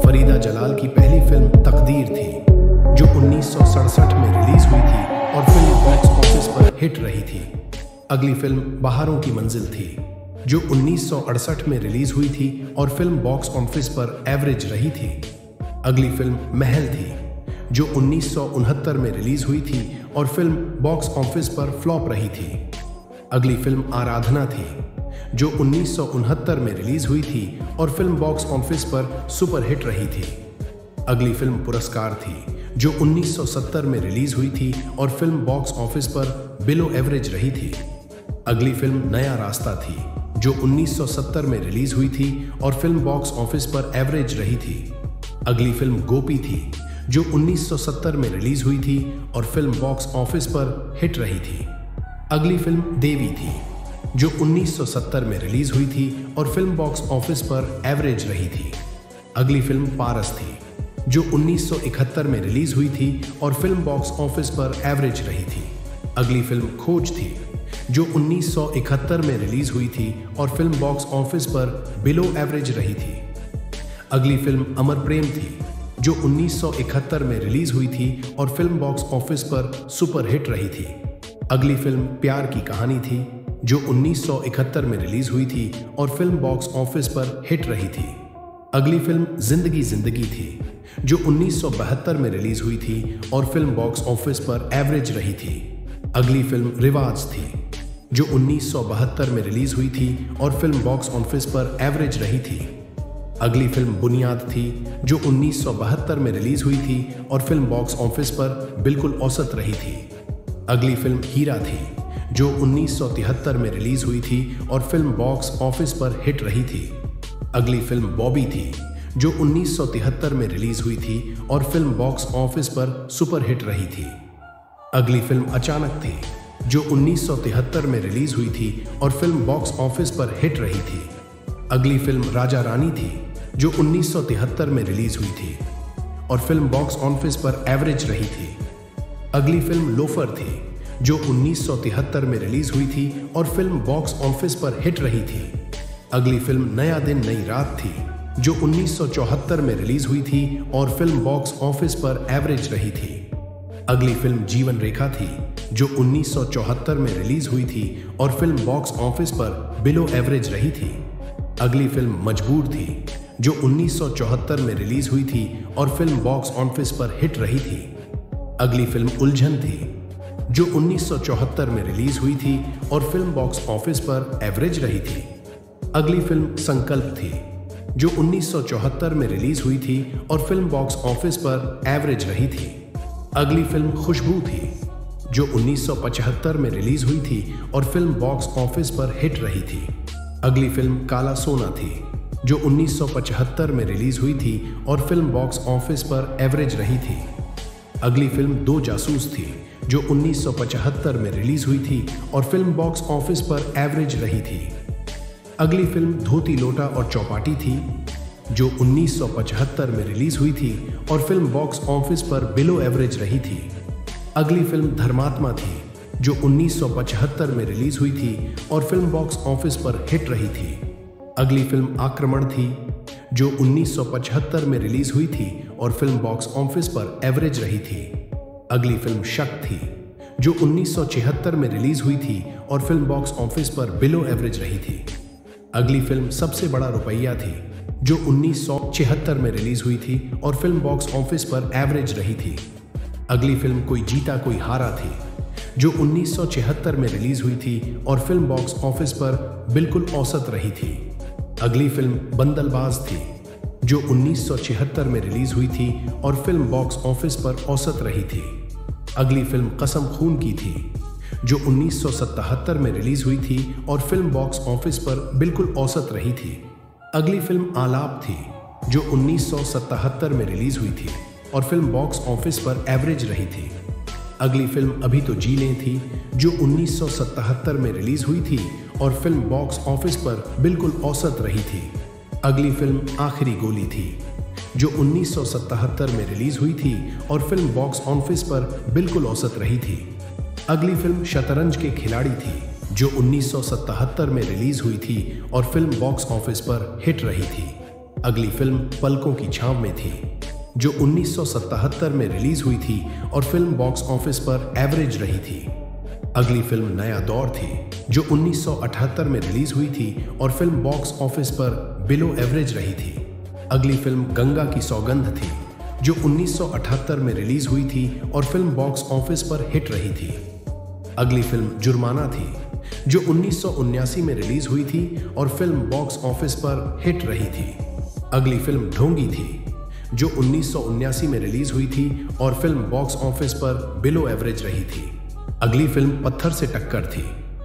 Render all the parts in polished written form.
फरीदा जलाल की पहली फिल्म तकदीर थी, जो 1967 में रिलीज हुई थी और फिल्म बॉक्स ऑफिस पर हिट रही थी। अगली फिल्म बहारों की मंजिल थी, जो 1968 में रिलीज हुई थी और फिल्म बॉक्स ऑफिस पर एवरेज रही थी। अगली फिल्म महल थी, जो 1969 में रिलीज हुई थी और फिल्म बॉक्स ऑफिस पर फ्लॉप रही थी। अगली फिल्म आराधना थी, जो 1969 में रिलीज हुई थी और फिल्म बॉक्स ऑफिस पर सुपरहिट रही थी। अगली फिल्म पुरस्कार थी, जो 1970 में रिलीज हुई थी और फिल्म बॉक्स ऑफिस पर बिलो एवरेज रही थी। अगली फिल्म नया रास्ता थी, जो 1970 में रिलीज हुई थी और फिल्म बॉक्स ऑफिस पर एवरेज रही थी। अगली फिल्म गोपी थी, जो 1970 में रिलीज हुई थी और फिल्म बॉक्स ऑफिस पर हिट रही थी। अगली फिल्म देवी थी, जो 1970 में रिलीज हुई थी और फिल्म बॉक्स ऑफिस पर एवरेज रही थी। अगली फिल्म पारस थी, जो 1971 में रिलीज हुई थी और फिल्म बॉक्स ऑफिस पर एवरेज रही थी। अगली फिल्म खोज थी, जो 1971 में रिलीज हुई थी और फिल्म बॉक्स ऑफिस पर बिलो एवरेज रही थी। अगली फिल्म अमर प्रेम थी, जो 1971 में रिलीज हुई थी और फिल्म बॉक्स ऑफिस पर सुपरहिट रही थी। अगली फिल्म प्यार की कहानी थी, जो 1971 में रिलीज हुई थी और फिल्म बॉक्स ऑफिस पर हिट रही थी। अगली फिल्म जिंदगी जिंदगी थी, जो 1972 में रिलीज हुई थी और फिल्म बॉक्स ऑफिस पर एवरेज रही थी। अगली फिल्म रिवाज थी, जो 1972 में रिलीज हुई थी और फिल्म बॉक्स ऑफिस पर एवरेज रही थी। अगली फिल्म बुनियाद थी, जो 1972 में रिलीज हुई थी और फिल्म बॉक्स ऑफिस पर बिल्कुल औसत रही थी। अगली फिल्म हीरा थी, जो 1973 में रिलीज हुई थी और फिल्म बॉक्स ऑफिस पर हिट रही थी। अगली फिल्म बॉबी थी, जो 1973 में रिलीज हुई थी और फिल्म बॉक्स ऑफिस पर सुपरहिट रही थी। अगली फिल्म अचानक थी, जो 1973 में रिलीज हुई थी और फिल्म बॉक्स ऑफिस पर हिट रही थी। अगली फिल्म राजा रानी थी, जो 1973 में रिलीज हुई थी और फिल्म बॉक्स ऑफिस पर एवरेज रही थी। अगली फिल्म लोफर थी, जो 1973 में रिलीज हुई थी और फिल्म बॉक्स ऑफिस पर हिट रही थी। अगली फिल्म नया दिन नई रात थी, जो 1974 में रिलीज हुई थी और फिल्म बॉक्स ऑफिस पर एवरेज रही थी। अगली फिल्म जीवन रेखा थी, जो 1974 में रिलीज हुई थी और फिल्म बॉक्स ऑफिस पर बिलो एवरेज रही थी। अगली फिल्म मजबूर थी, जो 1974 में रिलीज हुई थी और फिल्म बॉक्स ऑफिस पर हिट रही थी। अगली फिल्म उलझन थी, जो 1974 में रिलीज हुई थी और फिल्म बॉक्स ऑफिस पर एवरेज रही थी। अगली फिल्म संकल्प थी, जो 1974 में रिलीज हुई थी और फिल्म बॉक्स ऑफिस पर एवरेज रही थी। अगली फिल्म खुशबू थी, जो 1975 में रिलीज हुई थी और फिल्म बॉक्स ऑफिस पर हिट रही थी। अगली फिल्म काला सोना थी, जो 1975 में रिलीज हुई थी और फिल्म बॉक्स ऑफिस पर एवरेज रही थी। अगली फिल्म दो जासूस थी, जो 1975 में रिलीज हुई थी और फिल्म बॉक्स ऑफिस पर एवरेज रही थी। अगली फिल्म धोती लोटा और चौपाटी थी, जो 1975 में रिलीज हुई थी और फिल्म बॉक्स ऑफिस पर बिलो एवरेज रही थी। अगली फिल्म धर्मात्मा थी, जो 1975 में रिलीज हुई थी और फिल्म बॉक्स ऑफिस पर हिट रही थी। अगली फिल्म आक्रमण थी, जो 1975 में रिलीज हुई थी और फिल्म बॉक्स ऑफिस पर एवरेज रही थी। अगली फिल्म शक थी, जो 1976 में रिलीज हुई थी और फिल्म बॉक्स ऑफिस पर बिलो एवरेज रही थी। अगली फिल्म सबसे बड़ा रुपया थी, जो 1976 में रिलीज हुई थी और फिल्म बॉक्स ऑफिस पर एवरेज रही थी। अगली फिल्म कोई जीता कोई हारा थी, जो 1976 में रिलीज हुई थी और फिल्म बॉक्स ऑफिस पर बिल्कुल औसत रही थी। अगली फिल्म बंदलबाज थी, जो 1976 में रिलीज हुई थी और फिल्म बॉक्स ऑफिस पर औसत रही थी। अगली फिल्म कसम खून की थी, जो 1977 में रिलीज हुई थी और फिल्म बॉक्स ऑफिस पर बिल्कुल औसत रही थी। अगली फिल्म आलाप थी, जो 1977 में रिलीज हुई थी और फिल्म बॉक्स ऑफिस पर एवरेज रही थी। अगली फिल्म अभी तो जी लें थी, जो 1977 में रिलीज हुई थी और फिल्म बॉक्स ऑफिस पर बिल्कुल औसत रही थी। अगली फिल्म आखिरी गोली थी, जो 1977 में रिलीज हुई थी और फिल्म बॉक्स ऑफिस पर बिल्कुल औसत रही थी। अगली फिल्म शतरंज के खिलाड़ी थी, जो 1977 में रिलीज हुई थी और फिल्म बॉक्स ऑफिस पर हिट रही थी। अगली फिल्म पलकों की छांव में थी, जो 1977 में रिलीज हुई थी और फिल्म बॉक्स ऑफिस पर एवरेज रही थी। अगली फिल्म नया दौर थी, जो 1978 में रिलीज हुई थी और फिल्म बॉक्स ऑफिस पर बिलो एवरेज रही थी। अगली फिल्म गंगा की सौगंध थी, जो 1978 में रिलीज हुई थी और फिल्म बॉक्स ऑफिस पर हिट रही थी। अगली फिल्म जुर्माना थी, जो 1979 में रिलीज हुई थी और फिल्म बॉक्स ऑफिस पर हिट रही थी। अगली फिल्म ढोंगी थी, जो 1979 में रिलीज हुई थी और फिल्म बॉक्स ऑफिस पर बिलो एवरेज रही थी। अगली फिल्म पत्थर से टक्कर थी,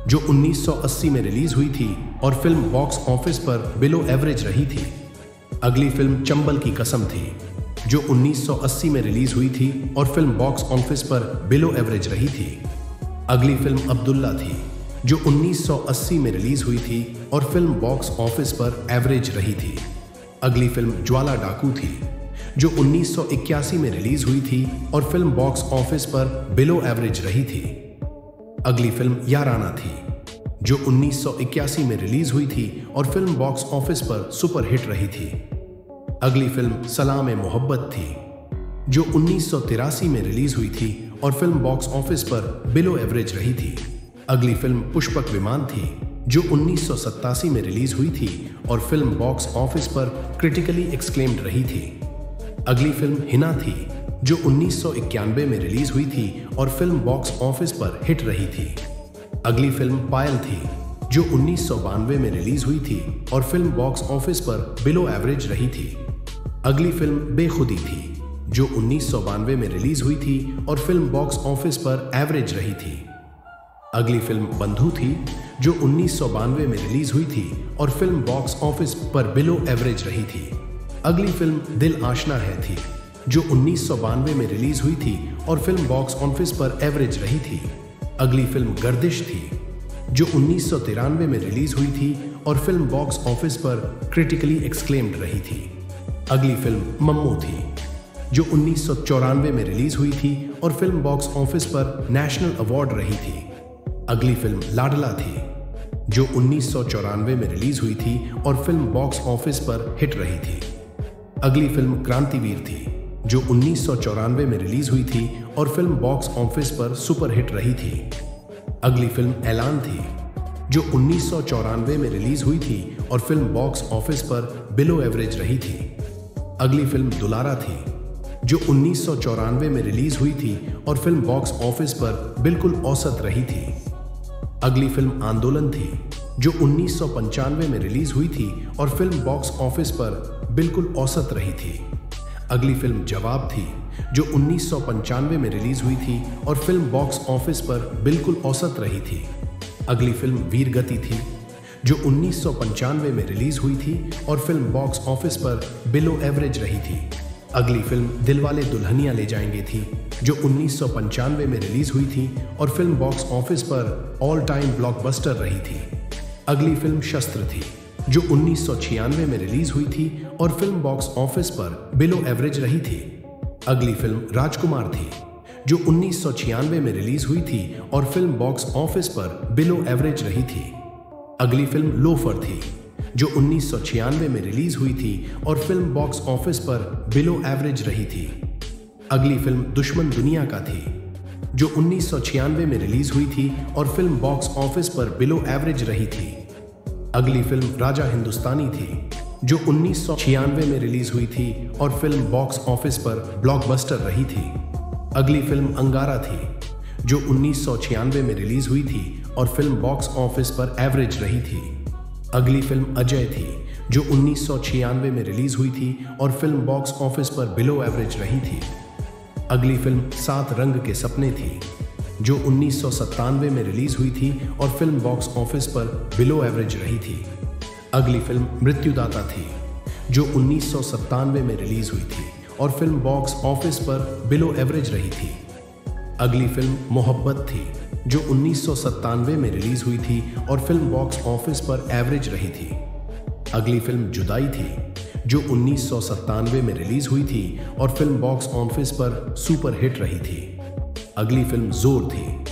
जो 1980 में रिलीज हुई थी और फिल्म बॉक्स ऑफिस पर बिलो एवरेज रही थी। अगली फिल्म चंबल की कसम थी, जो 1980 में रिलीज हुई थी और फिल्म बॉक्स ऑफिस पर बिलो एवरेज रही थी। अगली फिल्म अब्दुल्ला थी, जो 1980 में रिलीज हुई थी और फिल्म बॉक्स ऑफिस पर एवरेज रही थी। अगली फिल्म ज्वाला डाकू थी, जो 1981 में रिलीज हुई थी और फिल्म बॉक्स ऑफिस पर बिलो एवरेज रही थी। अगली फिल्म याराना थी, जो 1981 में रिलीज हुई थी और फिल्म बॉक्स ऑफिस पर सुपर हिट रही थी। अगली फिल्म सलाम-ए-मोहब्बत थी, जो 1983 में रिलीज हुई थी और फिल्म बॉक्स ऑफिस पर बिलो एवरेज रही थी। अगली फिल्म पुष्पक विमान थी, जो 1987 में रिलीज हुई थी और फिल्म बॉक्स ऑफिस पर क्रिटिकली एक्सक्लेम्ड रही थी। अगली फिल्म हिना थी, जो 1991 में रिलीज हुई थी और फिल्म बॉक्स ऑफिस पर हिट रही थी। अगली फिल्म पायल थी, जो 1992 में रिलीज हुई थी और फिल्म बॉक्स ऑफिस पर बिलो एवरेज रही थी। अगली फिल्म बेखुदी थी, जो 1992 में रिलीज हुई थी और फिल्म बॉक्स ऑफिस पर एवरेज रही थी। अगली फिल्म बंधु थी, जो 1992 में रिलीज हुई थी और फिल्म बॉक्स ऑफिस पर बिलो एवरेज रही थी। अगली फिल्म दिल आशना है थी, जो 1992 में रिलीज हुई थी और फिल्म बॉक्स ऑफिस पर एवरेज रही थी। अगली फिल्म गर्दिश थी, जो 1993 में रिलीज हुई थी और फिल्म बॉक्स ऑफिस पर क्रिटिकली एक्सक्लेम्ड रही थी। अगली फिल्म मम्मू थी, जो 1994 में रिलीज हुई थी और फिल्म बॉक्स ऑफिस पर नेशनल अवार्ड रही थी। अगली फिल्म लाडला थी, जो 1994 में रिलीज हुई थी और फिल्म बॉक्स ऑफिस पर हिट रही थी। अगली फिल्म क्रांतिवीर थी, जो 1994 में रिलीज हुई थी और फिल्म बॉक्स ऑफिस पर सुपर हिट रही थी। अगली फिल्म ऐलान थी, जो 1994 में रिलीज हुई थी और फिल्म बॉक्स ऑफिस पर बिलो एवरेज रही थी। अगली फिल्म दुलारा थी, जो 1994 में रिलीज हुई थी और फिल्म बॉक्स ऑफिस पर बिल्कुल औसत रही थी। अगली फिल्म आंदोलन थी, जो 1995 में रिलीज हुई थी और फिल्म बॉक्स ऑफिस पर बिल्कुल औसत रही थी। अगली फिल्म जवाब थी, जो 1995 में रिलीज हुई थी और फिल्म बॉक्स ऑफिस पर बिल्कुल औसत रही थी। अगली फिल्म वीरगति थी, जो 1995 में रिलीज हुई थी और फिल्म बॉक्स ऑफिस पर बिलो एवरेज रही थी। अगली फिल्म दिलवाले दुल्हनिया ले जाएंगे थी, जो 1995 में रिलीज हुई थी और फिल्म बॉक्स ऑफिस पर ऑल टाइम ब्लॉकबस्टर रही थी। अगली फिल्म शस्त्र थी, जो 1996 में रिलीज हुई थी और फिल्म बॉक्स ऑफिस पर बिलो एवरेज रही थी। अगली फिल्म राजकुमार थी, जो 1996 में रिलीज हुई थी और फिल्म बॉक्स ऑफिस पर बिलो एवरेज रही थी। अगली फिल्म लोफर थी, जो 1996 में रिलीज हुई थी और फिल्म बॉक्स ऑफिस पर बिलो एवरेज रही थी। अगली फिल्म दुश्मन दुनिया का थी, जो 1996 में रिलीज हुई थी और फिल्म बॉक्स ऑफिस पर बिलो एवरेज रही थी। अगली फिल्म राजा हिंदुस्तानी थी, जो 1996 में रिलीज हुई थी और फिल्म बॉक्स ऑफिस पर ब्लॉकबस्टर रही थी। अगली फिल्म अंगारा थी, जो 1996 में रिलीज हुई थी और फिल्म बॉक्स ऑफिस पर एवरेज रही थी। अगली फिल्म अजय थी, जो 1996 में रिलीज हुई थी और फिल्म बॉक्स ऑफिस पर बिलो एवरेज रही थी। अगली फिल्म सात रंग के सपने थी, जो 1997 में रिलीज हुई थी और फिल्म बॉक्स ऑफिस पर बिलो एवरेज रही थी। अगली फिल्म मृत्युदाता थी, जो 1997 में रिलीज हुई थी और फिल्म बॉक्स ऑफिस पर बिलो एवरेज रही थी। अगली फिल्म मोहब्बत थी, जो 1997 में रिलीज हुई थी और फिल्म बॉक्स ऑफिस पर एवरेज रही थी। अगली फिल्म जुदाई थी, जो 1997 में रिलीज हुई थी और फिल्म बॉक्स ऑफिस पर सुपर हिट रही थी। अगली फिल्म जोर थी,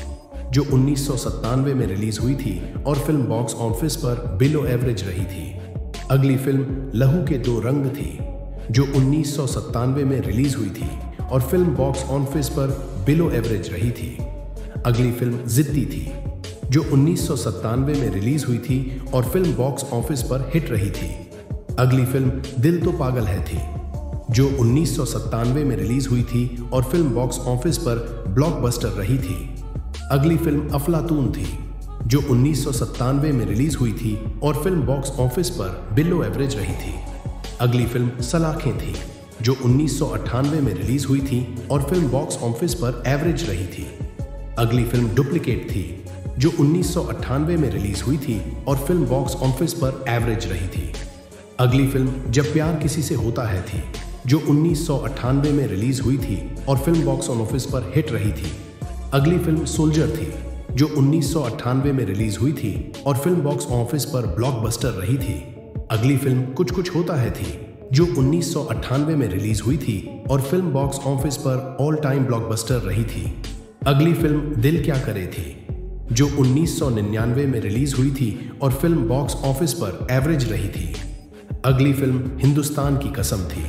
जो 1997 में रिलीज हुई थी और फिल्म बॉक्स ऑफिस पर बिलो एवरेज रही थी। अगली फिल्म लहू के दो रंग थी, जो 1997 में रिलीज हुई थी और फिल्म बॉक्स ऑफिस पर बिलो एवरेज रही थी। अगली फिल्म जिद्दी थी, जो 1997 में रिलीज हुई थी और फिल्म बॉक्स ऑफिस पर हिट रही थी। अगली फिल्म दिल तो पागल है थी, जो 1997 में रिलीज हुई थी और फिल्म बॉक्स ऑफिस पर ब्लॉकबस्टर रही थी। अगली फिल्म अफलातून थी, जो 1997 में रिलीज हुई थी और फिल्म बॉक्स ऑफिस पर बिलो एवरेज रही थी। अगली फिल्म सलाखें थी, जो 1998 में रिलीज हुई थी और फिल्म बॉक्स ऑफिस पर एवरेज रही थी। अगली फिल्म डुप्लीकेट थी, जो 1998 में रिलीज हुई थी और फिल्म बॉक्स ऑफिस पर एवरेज रही थी। अगली फिल्म जब प्यार किसी से होता है थी, जो 1998 में रिलीज हुई थी और फिल्म बॉक्स ऑफिस पर हिट रही थी। अगली फिल्म सोल्जर थी, जो 1998 में रिलीज हुई थी और फिल्म बॉक्स ऑफिस पर ब्लॉकबस्टर रही थी। अगली फिल्म कुछ कुछ होता है थी, जो 1998 में रिलीज हुई थी और फिल्म बॉक्स ऑफिस पर ऑल टाइम ब्लॉकबस्टर रही थी। अगली फिल्म दिल क्या करे थी, जो 1999 में रिलीज हुई थी और फिल्म बॉक्स ऑफिस पर एवरेज रही थी। अगली फिल्म हिंदुस्तान की कसम थी,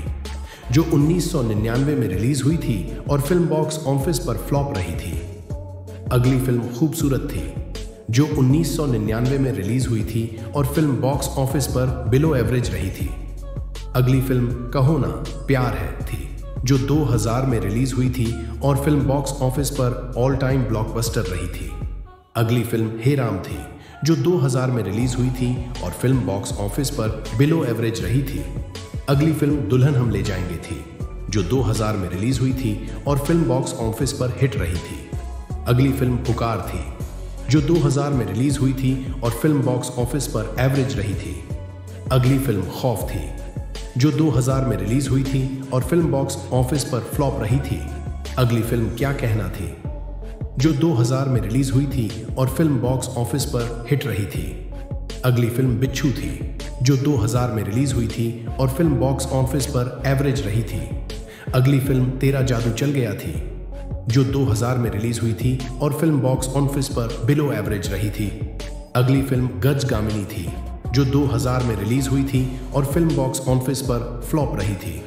जो 1999 में रिलीज हुई थी और फिल्म बॉक्स ऑफिस पर फ्लॉप रही थी। अगली फिल्म खूबसूरत थी, जो 1999 में रिलीज हुई थी और फिल्म बॉक्स ऑफिस पर बिलो एवरेज रही थी। अगली फिल्म कहो ना प्यार है थी, जो 2000 में रिलीज हुई थी और फिल्म बॉक्स ऑफिस पर ऑल टाइम ब्लॉकबस्टर रही थी। अगली फिल्म हे राम थी, जो 2000 में रिलीज हुई थी और फिल्म बॉक्स ऑफिस पर बिलो एवरेज रही थी। अगली फिल्म दुल्हन हम ले जाएंगे थी, जो 2000 में रिलीज हुई थी और फिल्म बॉक्स ऑफिस पर हिट रही थी। अगली फिल्म पुकार थी, जो 2000 में रिलीज हुई थी और फिल्म बॉक्स ऑफिस पर एवरेज रही थी। अगली फिल्म खौफ थी, जो 2000 में रिलीज हुई थी और फिल्म बॉक्स ऑफिस पर फ्लॉप रही थी। अगली फिल्म क्या कहना थी, जो 2000 में रिलीज हुई थी और फिल्म बॉक्स ऑफिस पर हिट रही थी। अगली फिल्म बिच्छू थी, जो 2000 में रिलीज हुई थी और फिल्म बॉक्स ऑफिस पर एवरेज रही थी। अगली फिल्म तेरा जादू चल गया थी, जो 2000 में रिलीज हुई थी और फिल्म बॉक्स ऑफिस पर बिलो एवरेज रही थी। अगली फिल्म गजगामिनी थी, जो 2000 में रिलीज हुई थी और फिल्म बॉक्स ऑफिस पर फ्लॉप रही थी।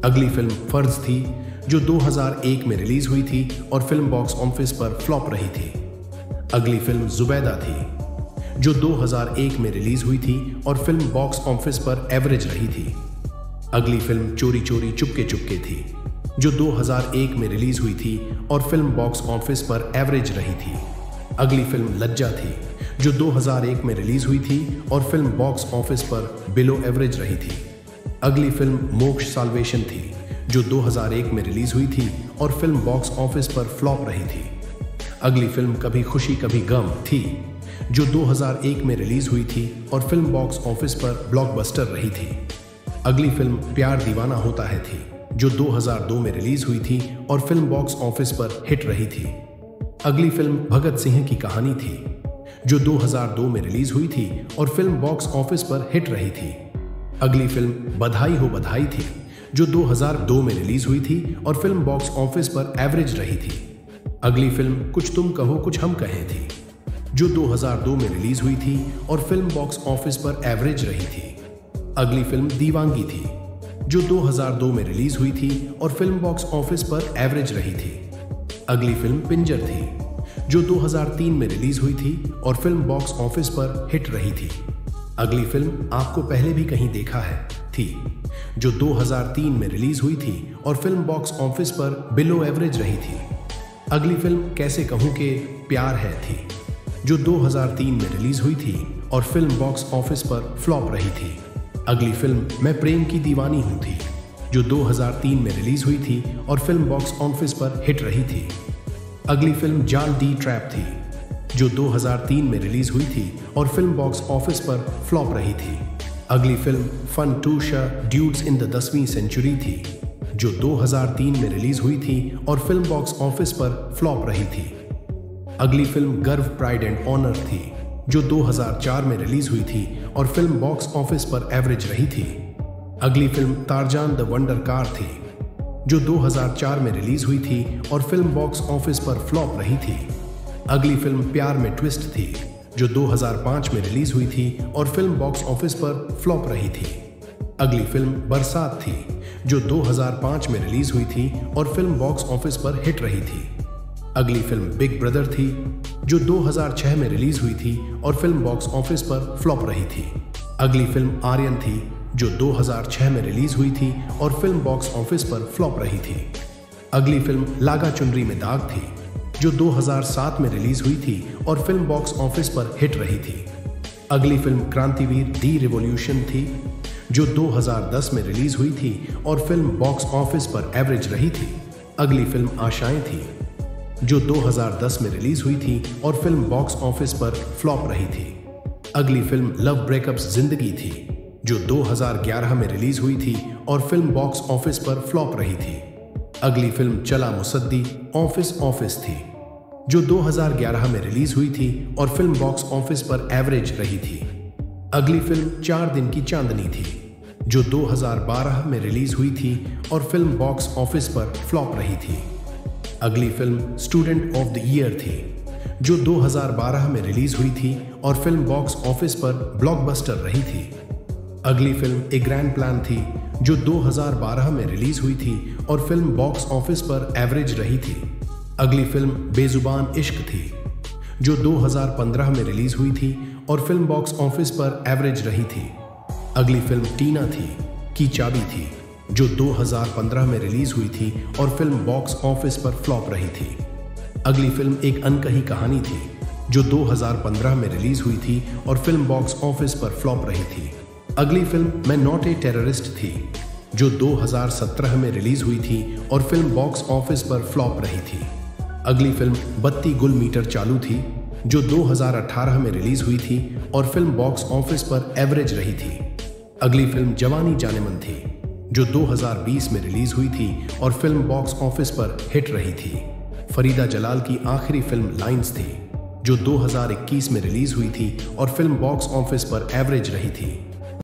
अगली फिल्म फर्ज थी, जो 2001 में रिलीज हुई थी और फिल्म बॉक्स ऑफिस पर फ्लॉप रही थी। अगली फिल्म जुबैदा थी, जो 2001 में रिलीज हुई थी और फिल्म बॉक्स ऑफिस पर एवरेज रही थी। अगली फिल्म चोरी चोरी चुपके चुपके थी, जो 2001 में रिलीज हुई थी और फिल्म बॉक्स ऑफिस पर एवरेज रही थी। अगली फिल्म लज्जा थी, जो 2001 में रिलीज हुई थी और फिल्म बॉक्स ऑफिस पर बिलो एवरेज रही थी। अगली फिल्म मोक्ष साल्वेशन थी, जो 2001 में रिलीज हुई थी और फिल्म बॉक्स ऑफिस पर फ्लॉप रही थी। अगली फिल्म कभी खुशी कभी गम थी, जो 2001 में रिलीज हुई थी और फिल्म बॉक्स ऑफिस पर ब्लॉकबस्टर रही थी। अगली फिल्म प्यार दीवाना होता है थी, जो 2002 में रिलीज हुई थी और फिल्म बॉक्स ऑफिस पर हिट रही थी। अगली फिल्म भगत सिंह की कहानी थी, जो 2002 में रिलीज हुई थी और फिल्म बॉक्स ऑफिस पर हिट रही थी। अगली फिल्म बधाई हो बधाई थी, जो 2002 में रिलीज हुई थी और फिल्म बॉक्स ऑफिस पर एवरेज रही थी। अगली फिल्म कुछ तुम कहो कुछ हम कहें थी, जो 2002 में रिलीज हुई थी और फिल्म बॉक्स ऑफिस पर एवरेज रही थी। अगली फिल्म दीवांगी थी, जो 2002 में रिलीज हुई थी और फिल्म बॉक्स ऑफिस पर एवरेज रही थी। अगली फिल्म पिंजर थी, जो 2003 में रिलीज हुई थी और फिल्म बॉक्स ऑफिस पर हिट रही थी। अगली फिल्म आपको पहले भी कहीं देखा है थी, जो 2003 में रिलीज हुई थी और फिल्म बॉक्स ऑफिस पर बिलो एवरेज रही थी। अगली फिल्म कैसे कहूं कि प्यार है थी, जो 2003 में रिलीज हुई थी और फिल्म बॉक्स ऑफिस पर फ्लॉप रही थी। अगली फिल्म मैं प्रेम की दीवानी हूं थी, जो 2003 में रिलीज हुई थी और फिल्म बॉक्स ऑफिस पर हिट रही थी। अगली फिल्म जाल डी ट्रैप थी, जो 2003 में रिलीज हुई थी और फिल्म बॉक्स ऑफिस पर फ्लॉप रही थी। अगली film fun two dudes in the 10वीं सेंचुरी थी, जो 2003 में रिलीज हुई थी और फिल्म बॉक्स ऑफिस पर फ्लॉप रही थी। अगली फिल्म गर्व प्राइड एंड ऑनर थी, जो 2004 में रिलीज हुई थी और फिल्म बॉक्स ऑफिस पर एवरेज रही थी। अगली film Tarzan the wonder car थी, जो 2004 में रिलीज हुई थी और फिल्म बॉक्स ऑफिस पर फ्लॉप रही थी। अगली फिल्म प्यार में ट्विस्ट थी, जो 2005 में रिलीज हुई थी और फिल्म बॉक्स ऑफिस पर फ्लॉप रही थी। अगली फिल्म बरसात थी, जो 2005 में रिलीज हुई थी और फिल्म बॉक्स ऑफिस पर हिट रही थी। अगली फिल्म बिग ब्रदर थी, जो 2006 में रिलीज हुई थी और फिल्म बॉक्स ऑफिस पर फ्लॉप रही थी। अगली फिल्म आर्यन थी, जो 2006 में रिलीज हुई थी और फिल्म बॉक्स ऑफिस पर फ्लॉप रही थी। अगली फिल्म लागा चुनरी में दाग थी, जो 2007 में रिलीज हुई थी और फिल्म बॉक्स ऑफिस पर हिट रही थी। अगली फिल्म क्रांतिवीर दी रिवॉल्यूशन थी, जो 2010 में रिलीज हुई थी और फिल्म बॉक्स ऑफिस पर एवरेज रही थी। अगली फिल्म आशाएं थी, जो 2010 में रिलीज हुई थी और फिल्म बॉक्स ऑफिस पर फ्लॉप रही थी। अगली फिल्म लव ब्रेकअप्स जिंदगी थी, जो 2011 में रिलीज हुई थी और फिल्म बॉक्स ऑफिस पर फ्लॉप रही थी। अगली फिल्म चला मुसद्दी ऑफिस थी, जो 2011 में रिलीज हुई थी और फिल्म बॉक्स ऑफिस पर एवरेज रही थी। अगली फिल्म 4 दिन की चांदनी थी, जो 2012 में रिलीज हुई थी और फिल्म बॉक्स ऑफिस पर फ्लॉप रही थी। अगली film student of the year थी, जो 2012 में रिलीज हुई थी और फिल्म बॉक्स ऑफिस पर ब्लॉकबस्टर रही थी। अगली फिल्म ए ग्रैंड प्लान थी, जो 2012 में रिलीज हुई थी और फिल्म बॉक्स ऑफिस पर एवरेज रही थी। अगली फिल्म बेजुबान इश्क थी, जो 2015 में रिलीज हुई थी और फिल्म बॉक्स ऑफिस पर एवरेज रही थी। अगली फिल्म टीना थी की चाबी थी, जो 2015 में रिलीज हुई थी और फिल्म बॉक्स ऑफिस पर फ्लॉप रही थी। अगली फिल्म एक अनकही कहानी थी, जो 2015 में रिलीज हुई थी और फिल्म बॉक्स ऑफिस पर फ्लॉप रही थी। अगली फिल्म मैं नॉट ए टेररिस्ट थी, जो 2017 में रिलीज हुई थी और फिल्म बॉक्स ऑफिस पर फ्लॉप रही थी। अगली फिल्म बत्ती गुल मीटर चालू थी, जो 2018 में रिलीज हुई थी और फिल्म बॉक्स ऑफिस पर एवरेज रही थी। अगली फिल्म जवानी जानेमन थी, जो 2020 में रिलीज हुई थी और फिल्म बॉक्स ऑफिस पर हिट रही थी। फरीदा जलाल की आखिरी फिल्म लाइंस थी, जो 2021 में रिलीज हुई थी और फिल्म बॉक्स ऑफिस पर एवरेज रही थी।